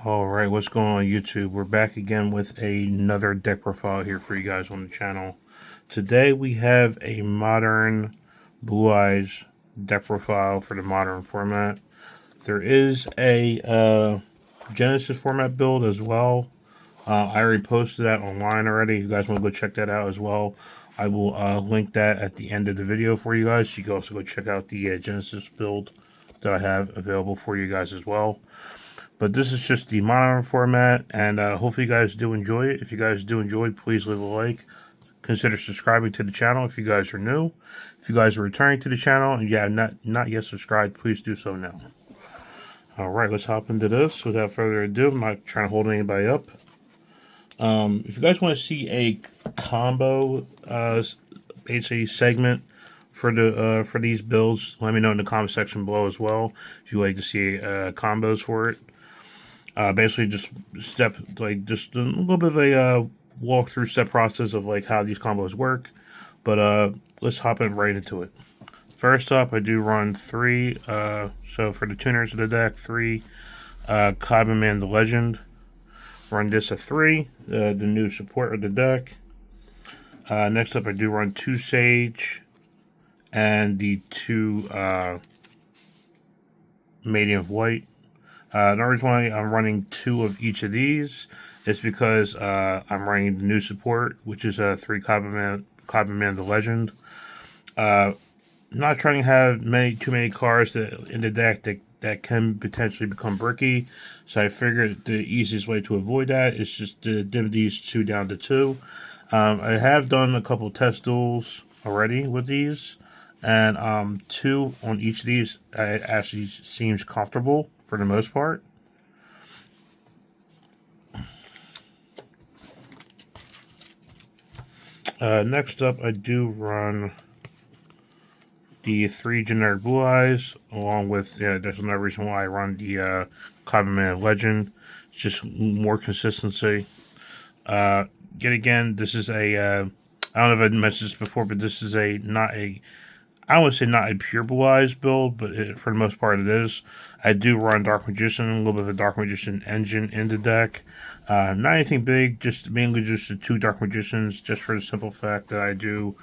Alright, what's going on YouTube? We're back again with another deck profile here for you guys on the channel. Today we have a modern Blue Eyes deck profile for the modern format. There is a Genesis format build as well. I already posted that online already. If you guys want to go check that out as well, I will link that at the end of the video for you guys. You can also go check out the Genesis build that I have available for you guys as well. But this is just the modern format, and hopefully you guys do enjoy it. If you guys do enjoy, please leave a like. Consider subscribing to the channel if you guys are new. If you guys are returning to the channel and you have not yet subscribed, please do so now. Alright, let's hop into this. Without further ado, I'm not trying to hold anybody up. If you guys want to see a combo, basically segment for these builds, let me know in the comment section below as well. If you like to see combos for it. Basically just just a little bit of a walkthrough step process of like how these combos work. But let's hop in right into it. First up, I do run three. So for the tuners of the deck, three Cobman the Legend. Run this at 3, the new support of the deck. Next up, I do run 2 Sage and the 2 Medium of White. The reason why I'm running 2 of each of these is because I'm running the new support, which is 3 Cobman the Legend. I'm not trying to have too many cards in the deck that can potentially become bricky, so I figured the easiest way to avoid that is just to dim these 2 down to 2. I have done a couple test duels already with these, and 2 on each of these actually seems comfortable for the most part. Next up, I do run the 3 generic Blue Eyes, along with, there's another reason why I run the Cobman Legend. It's just more consistency. Yet again, this is a, I don't know if I mentioned this before, but this is I would say not a pure Blue Eyes build, but for the most part it is. I do run Dark Magician, a little bit of a Dark Magician engine in the deck. Not anything big, just mainly just the 2 Dark Magicians, just for the simple fact that I do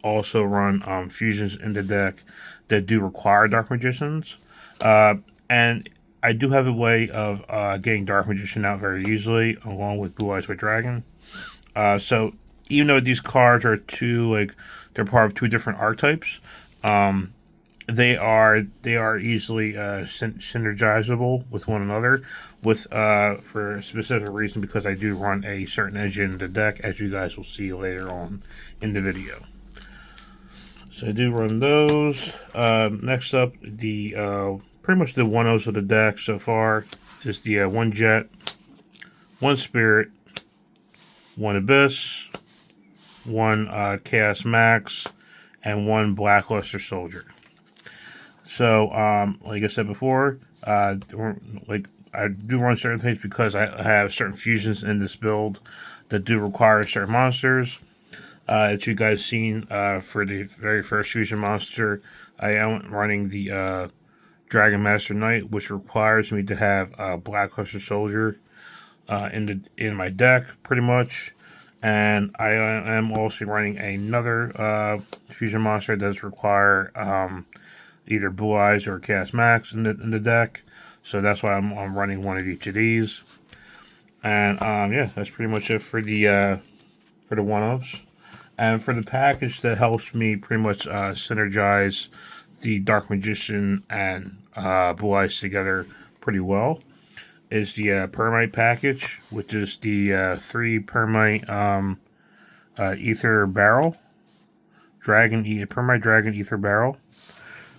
also run fusions in the deck that do require Dark Magicians. And I do have a way of getting Dark Magician out very easily, along with Blue Eyes White Dragon. So even though these cards are they're part of 2 different archetypes, they are easily synergizable with one another for a specific reason, because I do run a certain engine in the deck, as you guys will see later on in the video. So I do run those. Next up, the pretty much the 1-0s of the deck so far is the 1 Jet, 1 Spirit, 1 Abyss, 1 Chaos Max, and 1 Blackluster Soldier. So, like I said before, I do run certain things because I have certain fusions in this build that do require certain monsters. As you guys seen, for the very first fusion monster, I am running the Dragon Master Knight, which requires me to have Blackluster Soldier in my deck, pretty much. And I am also running another fusion monster that does require either Blue Eyes or Chaos Max in the deck. So that's why I'm running 1 of each of these. And yeah, that's pretty much it for the 1-offs. And for the package that helps me pretty much synergize the Dark Magician and Blue Eyes together pretty well is the Permite package, which is the 3 Permite Ether Barrel. Permite Dragon Ether Barrel.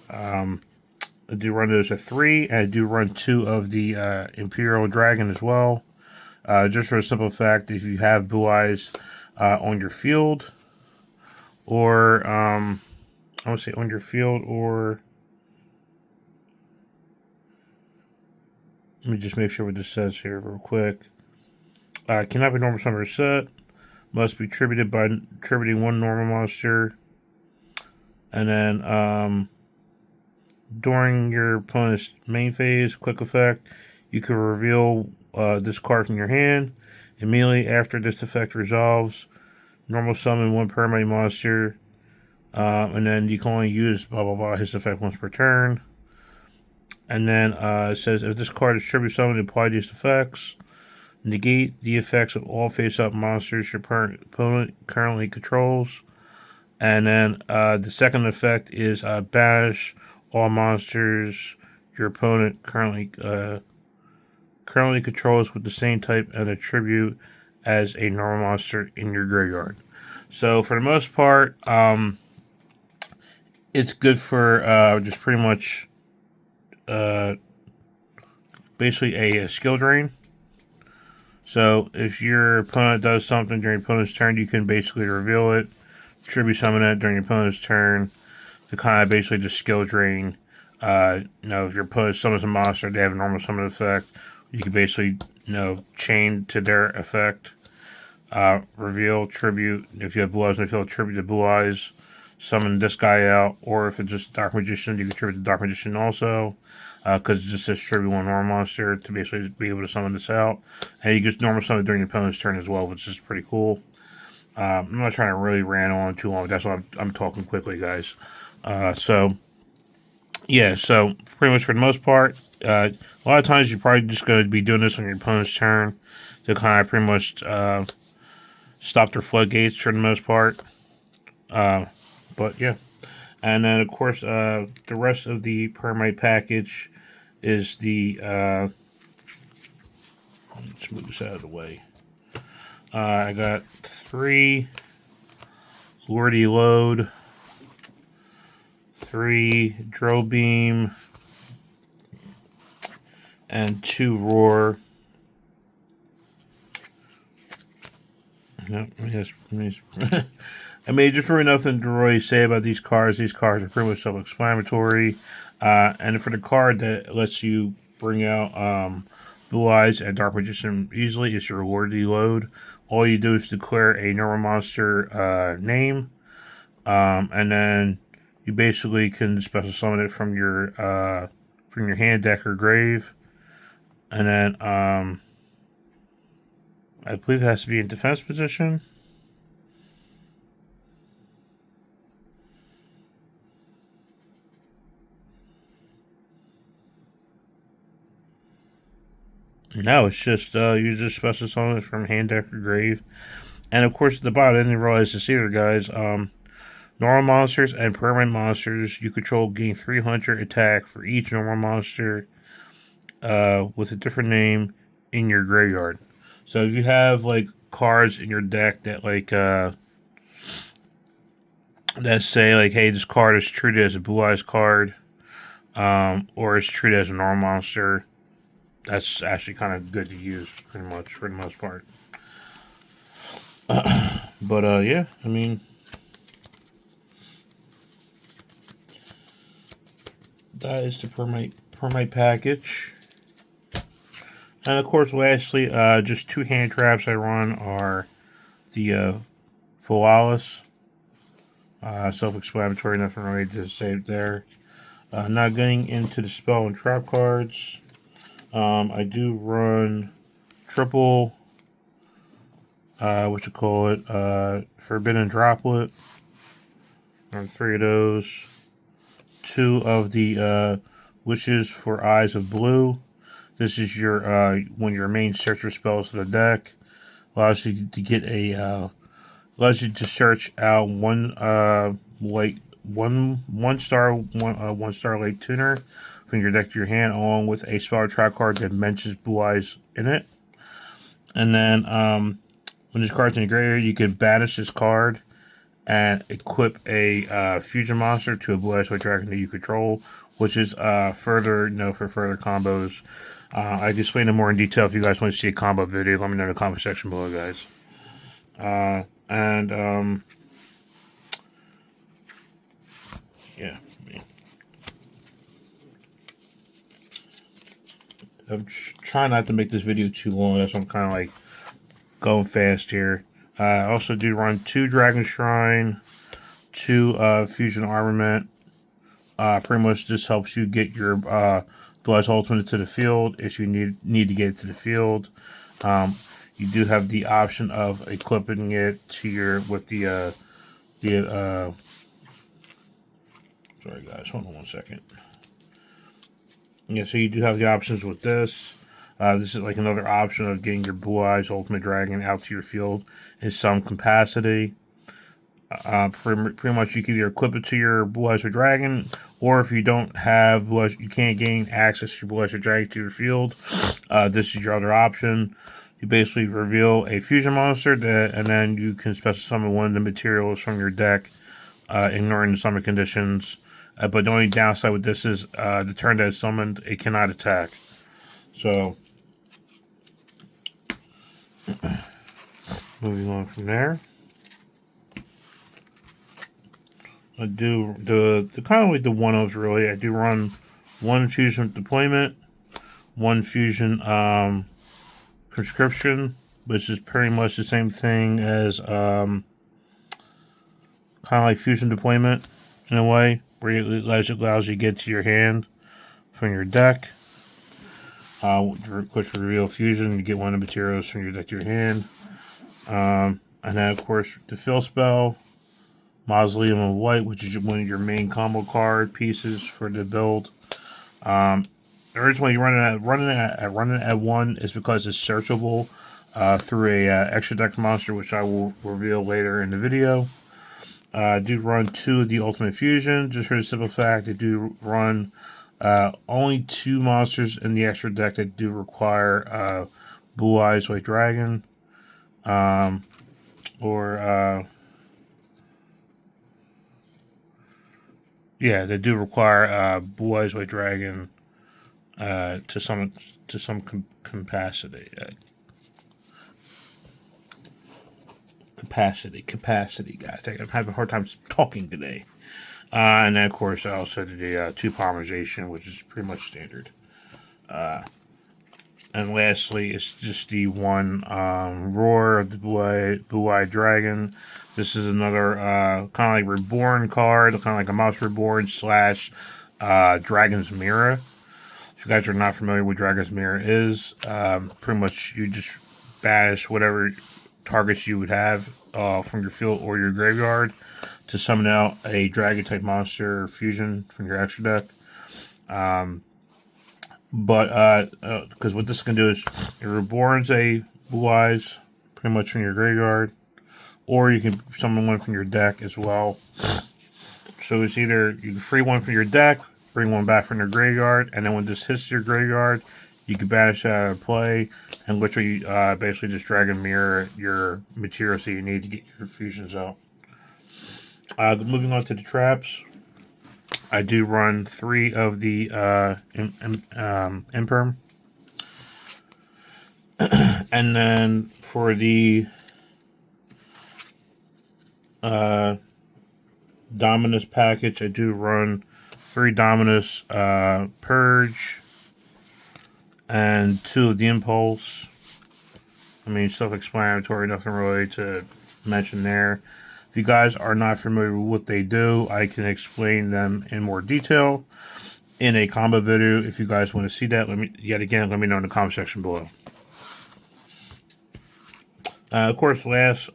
I do run those at 3, and I do run 2 of the Imperial Dragon as well. Just for the simple fact, if you have Blue Eyes on your field, or I would say on your field, or let me just make sure what this says here real quick. Cannot be normal summon or set. Must be tributed by tributing 1 normal monster. And then during your opponent's main phase, quick effect, you can reveal this card from your hand. Immediately after this effect resolves, normal summon one permanent monster, and then you can only use blah blah blah his effect once per turn. And then it says if this card is tribute summoned, apply these effects. Negate the effects of all face-up monsters your opponent currently controls. And then the second effect is banish all monsters your opponent currently controls with the same type and attribute as a normal monster in your graveyard. So for the most part, it's good for just pretty much basically a skill drain. So if your opponent does something during your opponent's turn, you can basically reveal it, tribute summon it during your opponent's turn to kind of basically just skill drain. If your opponent summons a monster, they have a normal summon effect. You can basically, chain to their effect. Reveal, tribute. If you have Blue Eyes on the field, tribute to Blue Eyes. Summon this guy out. Or if it's just Dark Magician, you can tribute to Dark Magician also. Because it just says tribute one normal monster to basically be able to summon this out. And you can normal summon during your opponent's turn as well, which is pretty cool. I'm not trying to really rant on too long, but that's why I'm talking quickly, guys. So pretty much for the most part, a lot of times you're probably just going to be doing this on your opponent's turn to kind of pretty much stop their floodgates for the most part. But yeah. And then, of course, the rest of the permanent package is the... let's move this out of the way. I got 3 Lordy Load, 3 Drill Beam, and 2 Roar. No, I mean, just really nothing to really say about these cards. These cards are pretty much self-explanatory. And for the card that lets you bring out Blue Eyes and Dark Magician easily, is your Lordy Load. All you do is declare a normal monster name, and then you basically can special summon it from your hand, deck, or grave. And then I believe it has to be in defense position. No, it's just you just special summon it from hand, deck, or grave. And of course, at the bottom, I didn't realize this either, guys. Normal monsters and permanent monsters you control gain 300 attack for each normal monster with a different name in your graveyard. So if you have like cards in your deck that that say like, hey, this card is treated as a Blue Eyes card, or is treated as a normal monster, that's actually kind of good to use, pretty much, for the most part. But, yeah, I mean, that is the permite package. And, of course, lastly, just 2 hand traps I run are the Phalalis. Self-explanatory, nothing really to say there. Not getting into the spell and trap cards. I do run triple, Forbidden Droplet. Run 3 of those. 2 of the Wishes for Eyes of Blue. This is your when your main searcher spells to the deck. Allows you to get allows you to search out one star Lake Tuner from your deck to your hand, along with a spell trap card that mentions Blue Eyes in it. And then when this card's in your graveyard, you can banish this card and equip a fusion monster to a Blue Eyes White Dragon that you control, which is for further combos. I can explain it more in detail if you guys want to see a combo video. Let me know in the comment section below, guys. Yeah. I'm trying not to make this video too long. That's why I'm kind of like going fast here. I also do run 2 Dragon Shrine, 2 Fusion Armament. Pretty much this helps you get your Blue Eyes Ultimate to the field if you need to get it to the field. You do have the option of equipping it to your with the sorry guys, hold on one second. Yeah, so you do have the options with this. This is like another option of getting your Blue Eyes Ultimate Dragon out to your field in some capacity. Pretty much you can either equip it to your Blue Eyes Dragon, or if you don't have Blue Eyes, you can't gain access to your Blue Eyes Dragon to your field. This is your other option. You basically reveal a fusion monster, and then you can special summon one of the materials from your deck, ignoring the summon conditions. But the only downside with this is the turn that it's summoned, it cannot attack. So, moving on from there. I do the kind of like the one-offs really. I do run one fusion deployment, one fusion conscription, which is pretty much the same thing as kind of like fusion deployment in a way, where it allows you to get to your hand from your deck. Quick reveal fusion, you get one of the materials from your deck to your hand. And then of course the fill spell, Mausoleum of White, which is one of your main combo card pieces for the build. Originally you running it at one is because it's searchable through a extra deck monster, which I will reveal later in the video. I do run 2 of the Ultimate Fusion, just for the simple fact I do run only 2 monsters in the extra deck that do require Blue Eyes White Dragon, yeah, they do require Blue Eyes White Dragon to some capacity. Capacity, guys. I'm having a hard time talking today. And then, of course, I also did the 2 polymerization, which is pretty much standard. And lastly, it's just the 1 Roar of the Blue-Eyed Dragon. This is another kind of like Reborn card, kind of like a Mouse Reborn / Dragon's Mirror. If you guys are not familiar with Dragon's Mirror is, pretty much you just banish whatever targets you would have from your field or your graveyard to summon out a dragon type monster fusion from your extra deck. Because what this can do is it reborns a Blue Eyes pretty much from your graveyard, or you can summon one from your deck as well. So it's either you can free one from your deck, bring one back from your graveyard, and then when this hits your graveyard, you can banish it out of play and literally basically just drag and mirror your material so you need to get your fusions out. Moving on to the traps, I do run 3 of the Imperm. And then for the Dominus package, I do run 3 Dominus Purge and 2 of the Impulse. I mean, self-explanatory, nothing really to mention there. If you guys are not familiar with what they do, I can explain them in more detail in a combo video. If you guys want to see that, let me know in the comment section below. Of course, last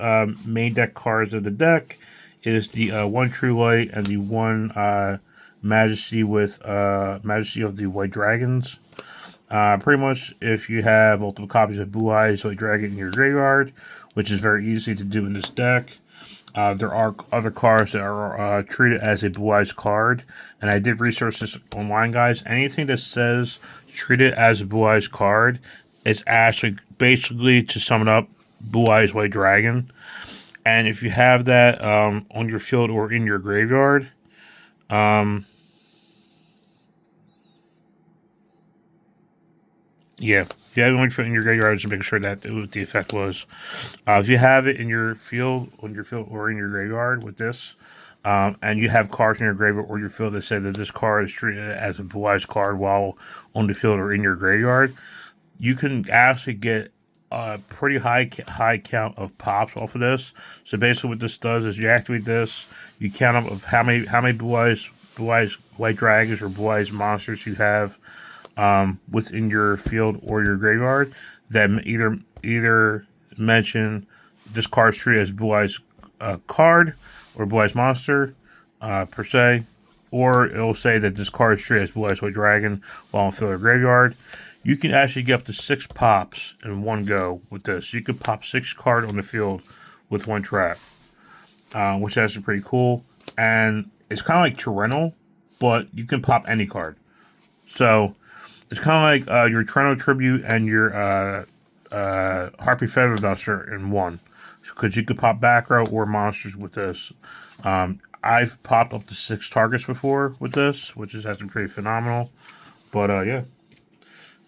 main deck cards of the deck is the 1 True Light and the 1 Majesty with Majesty of the White Dragons. Pretty much, if you have multiple copies of Blue Eyes White Dragon in your graveyard, which is very easy to do in this deck, there are other cards that are treated as a Blue Eyes card, and I did research this online, guys. Anything that says treated as a Blue Eyes card is actually basically, to sum it up, Blue Eyes White Dragon. And if you have that on your field or in your graveyard, yeah, if you have one in your graveyard, just make sure that what the effect was. If you have it in your field, or in your graveyard with this, and you have cards in your graveyard or your field that say that this card is treated as a Blue Eyes card while on the field or in your graveyard, you can actually get a pretty high count of pops off of this. So basically, what this does is you activate this, you count up of how many Blue Eyes White Dragons or Blue Eyes monsters you have within your field or your graveyard that either mention this card's tree as Blue Eyes card or Blue Eyes monster per se, or it'll say that this card's tree as Blue Eyes White Dragon while in field or graveyard. You can actually get up to 6 pops in one go with this. You could pop 6 cards on the field with one trap, which is actually pretty cool. And it's kind of like Torrential, but you can pop any card. So it's kind of like your Torrential Tribute and your Harpy Feather Duster in one. Because you could pop back row or monsters with this. I've popped up to 6 targets before with this, which is actually pretty phenomenal. But yeah.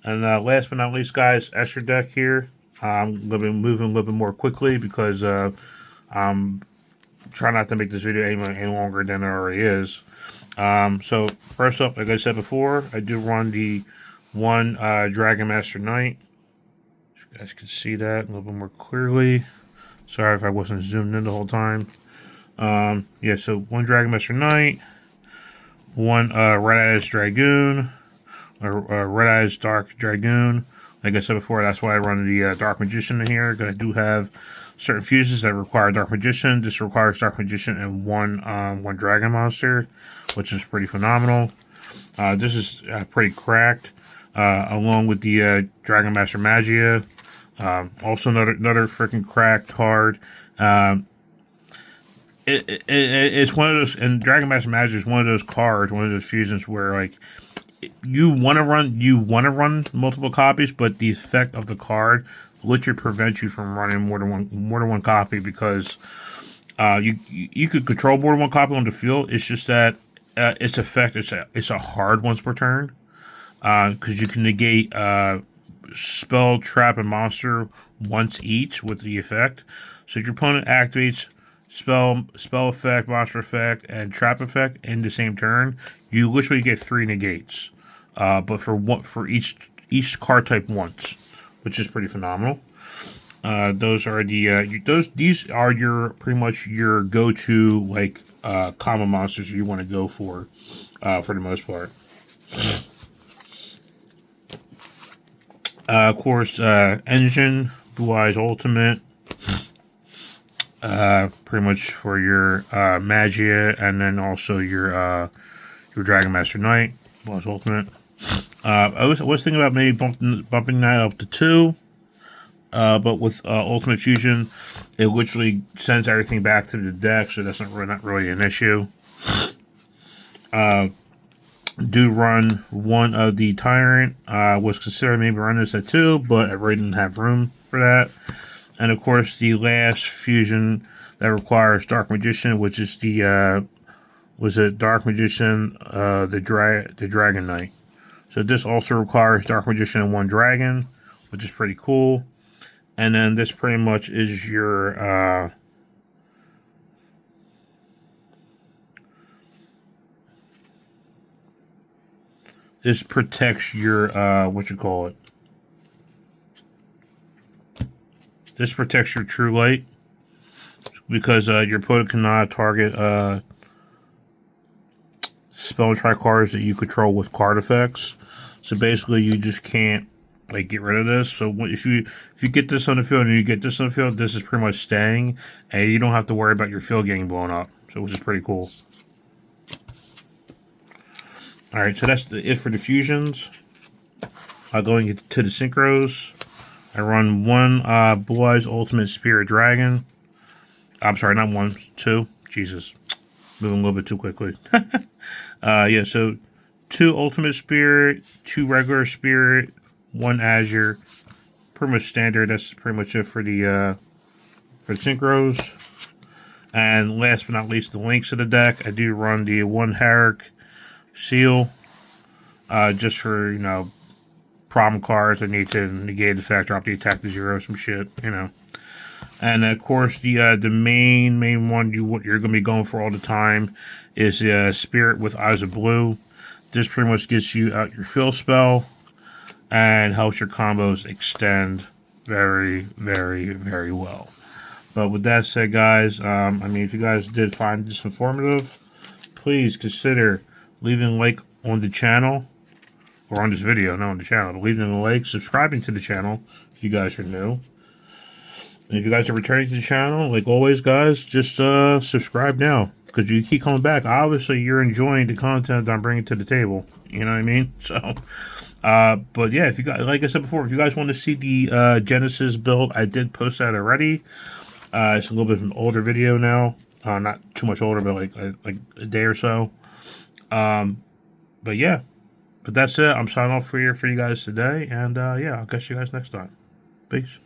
And last but not least, guys, Escher deck here. I'm moving a little bit more quickly because I'm trying not to make this video any longer than it already is. So first up, like I said before, I do run the one Dragon Master Knight. You guys can see that a little bit more clearly. Sorry if I wasn't zoomed in the whole time. Yeah, so one Dragon Master Knight, one Red Eyes Dragoon, Red Eyes Dark Dragoon. Like I said before, that's why I run the Dark Magician in here, because I do have certain fuses that require Dark Magician. This requires Dark Magician and one Dragon Monster, which is pretty phenomenal. This is pretty cracked, along with the Dragon Master Magia. Also another freaking cracked card. It's one of those, and Dragon Master Magia is one of those cards, one of those fusions where like you want to run multiple copies, but the effect of the card literally prevents you from running more than one copy, because you could control more than one copy on the field. It's just that its effect it's a hard once per turn, because you can negate spell, trap, and monster once each with the effect. So if your opponent activates spell effect, monster effect, and trap effect in the same turn, you literally get 3 negates, but for each card type once, which is pretty phenomenal. Those are these are your pretty much your go-to like common monsters you want to go for the most part. Of course, Engine, Blue Eyes Ultimate. Pretty much for your Magia, and then also your Dragon Master Knight, Blue Eyes Ultimate. I was thinking about maybe bumping that up to 2, but with Ultimate Fusion, it literally sends everything back to the deck, so that's not really an issue. Do run one of the Tyrant. Was considering maybe running this at 2, but I really didn't have room for that. And of course, the last fusion that requires Dark Magician, which is the Dark Magician, the Dragon Knight. So this also requires Dark Magician and 1 Dragon, which is pretty cool. And then this pretty much is your this protects your This protects your True Light, because your opponent cannot target spell and try cards that you control with card effects. So basically, you just can't like get rid of this. So if you get this on the field and you get this on the field, this is pretty much staying, and you don't have to worry about your field getting blown up. So which is pretty cool. All right, so that's it for the fusions. Going to the synchros. I run one Blue Eyes Ultimate Spirit Dragon. I'm sorry, not 1, 2. Jesus. Moving a little bit too quickly. Yeah, so 2 Ultimate Spirit, 2 regular Spirit, 1 Azure. Pretty much standard. That's pretty much it for the synchros. And last but not least, the links of the deck. I do run the 1 Herrick Seal. Just for, problem cards. I need to negate the effect, drop the attack to 0, some shit, And of course, the main one you're going to be going for all the time is Spirit with Eyes of Blue. This pretty much gets you out your fill spell and helps your combos extend very, very, very well. But with that said, guys, if you guys did find this informative, please consider leaving a like on the channel, or on this video, not on the channel. Leaving a like, subscribing to the channel if you guys are new. And if you guys are returning to the channel, like always, guys, just subscribe now. Because you keep coming back. Obviously, you're enjoying the content I'm bringing to the table. You know what I mean? So, but yeah, if you guys, like I said before, if you guys want to see the Genesis build, I did post that already. It's a little bit of an older video now. Not too much older, but like a day or so. But yeah, but that's it. I'm signing off for you guys today, and yeah, I'll catch you guys next time. Peace.